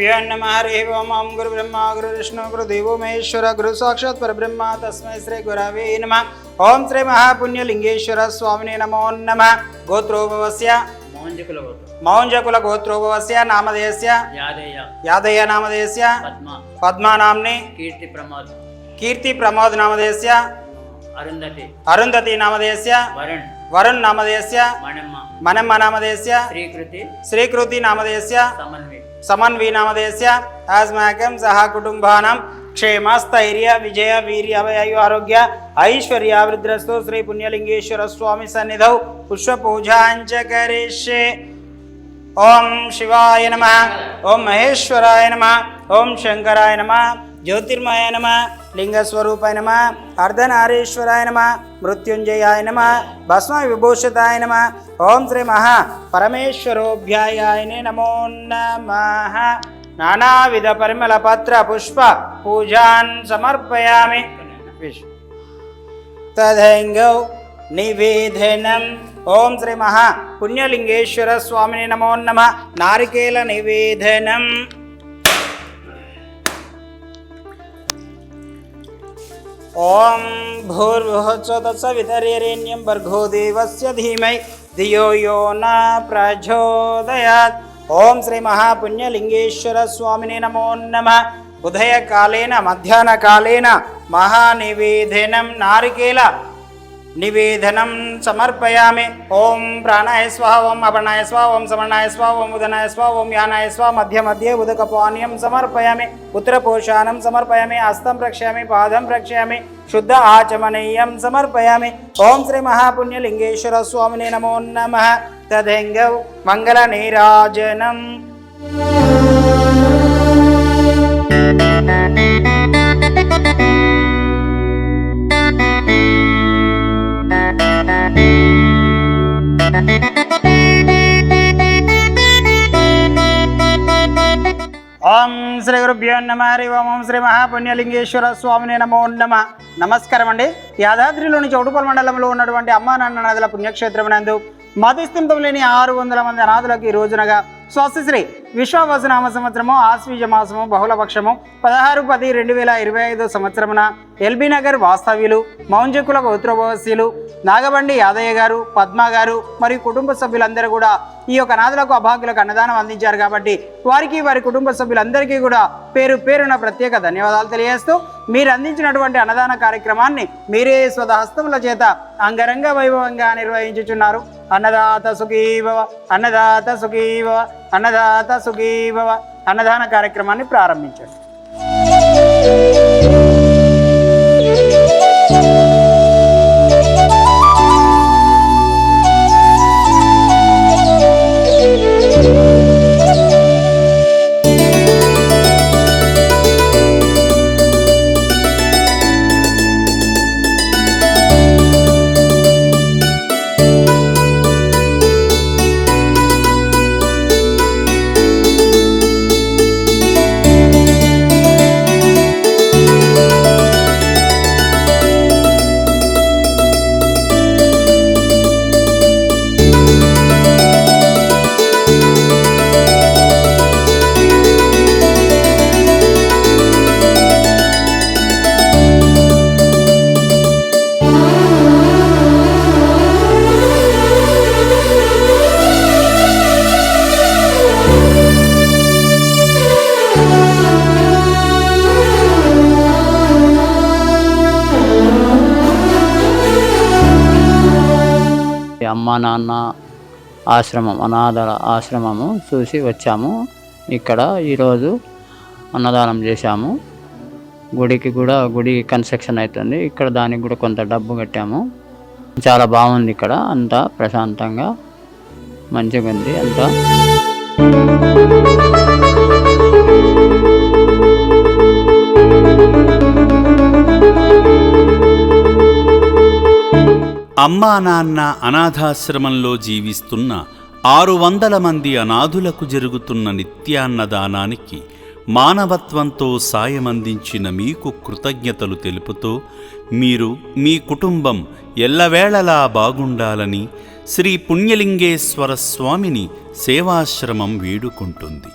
श्रीगुरुभ्यो नमः। हरिः ओम्। ओं गुरुब्रह्मा गुरुविष्णु गुरुदेवो महेश्वर गुरु साक्षात् परब्रह्म तस्मै श्री गुरवे नमः। ओं श्री महापुण्यलिंगेश्वर स्वामिने नमो नमः। गोत्रोभवस्य मौंजकुल गोत्रोभवस्य नामधेयस्य यादय नामधेयस्य पद्मा नाम्नि कीर्ति प्रमोद नामधेयस्य अरुंधति नामधेयस्य वरुण नामधेयस्य मनम्मा नामधेयस्य श्रीकृति नामधेयस्य समन्वी नामधेयस्य अस्माकं सह कुटुंबानां क्षेम स्थैर्य विजय वीर्य अभयायु आरोग्य ऐश्वर्यावृद्धिरस्तु। श्री पुण्यलिंगेश्वर स्वामी सन्निधौ पुष्प पूजांच करिष्ये। ओम शिवाय नमः। ओम महेश्वराय नमः। ओम शंकराय नमः। ज्योतिर्मय नमः। लिंगस्वरूपाय नमः। अर्धनारीश्वराय नमः। मृत्युंजयाय नमः। भस्म विभूषिताय नमः। ओम श्री महा परमेश्वरोभ्याय नमो नमः। नानाविध परिमल पत्र पुष्प पूजान् समर्पयामि। तदैंगौ निवेदनम्। ओम श्री महा पुण्यलिंगेश्वर स्वामिने नमो नमः। नारिकेल निवेदनम्। ओम भूर्भुवस्सुः तत्सवितुर्वरेण्यं भर्गो देवस्य धीमहि धियो यो न प्रचोदयात्। ओम श्री महापुण्यलिंगेश्वर स्वामिने नमो नमः। उदयकालेन मध्याह्नकालेन महानिवेदनं नारिकेल निवेदनं समर्पयामि। ओम प्राणाय स्वाहा। ओम अपर्णाय स्वाहा। ओम समर्णाय स्वाहा। ओम उदनाय स्वाहा। ओम यानाय स्वाहा। मध्ये मध्ये उदकपानीयं समर्पयामि। उत्तरपोषाणं समर्पयामि। हस्तं प्रक्षामि। पादं प्रक्षामि। शुद्ध आचमनीयं समर्पयामि। ओम श्री महापुण्यलिंगेश्वर स्वामिने नमो नमः। तदैंगौ मंगलनीराजनम्। ओम श्री गुरुभ्यो नमः। हरि ओम श्री महापुण्यलिंगेश्वर स्वामिने नमो नमः। నమస్కారం అండి. యాదాద్రిలోని చౌటుపల్లి మండలంలో ఉన్నటువంటి అమ్మా నాన్న నదుల పుణ్యక్షేత్రమునందు మతిస్థిమితం లేని 600 మంది అనాథులకు ఈ రోజునగా స్వస్తిశ్రీ విశ్వావసునామ సంవత్సరము ఆశ్వీజ మాసము బహుళపక్షము 16/10/2025 సంవత్సరమున ఎల్బీ నగర్ వాస్తవ్యులు మౌంజకుల గోత్రోభవస్యులు నాగబండి యాదయ్య గారు, పద్మ గారు మరియు కుటుంబ సభ్యులందరూ కూడా ఈ యొక్క అనాథులకు అభాగ్యులకు అన్నదానం అందించారు. కాబట్టి వారికి వారి కుటుంబ సభ్యులందరికీ కూడా పేరు పేరున ప్రత్యేక ధన్యవాదాలు తెలియజేస్తూ మీరు అందించినటువంటి అన్నదాన కార్యక్రమాన్ని మీరే స్వహస్తముల చేత అంగరంగ వైభవంగా నిర్వహించుచున్నారు. అన్నదాత సుఖీభవ, అన్నదాత సుఖీభవ, అన్నదాత సుఖీభవ. అన్నదాన కార్యక్రమాన్ని ప్రారంభించండి. అమ్మా నాన్న ఆశ్రమం, అనాథల ఆశ్రమము చూసి వచ్చాము. ఇక్కడ ఈరోజు అన్నదానం చేశాము. గుడి కన్స్ట్రక్షన్ అవుతుంది. ఇక్కడ దానికి కూడా కొంత డబ్బు కట్టాము. చాలా బాగుంది. ఇక్కడ అంతా ప్రశాంతంగా మంచిగా ఉంది అంతా. అమ్మా నాన్న అనాథాశ్రమంలో జీవిస్తున్న 600 మంది అనాథులకు జరుగుతున్న నిత్యాన్నదానానికి మానవత్వంతో సాయమందించిన మీకు కృతజ్ఞతలు తెలుపుతూ మీరు మీ కుటుంబం ఎల్లవేళలా బాగుండాలని శ్రీ పుణ్యలింగేశ్వర స్వామిని సేవాశ్రమం వేడుకుంటుంది.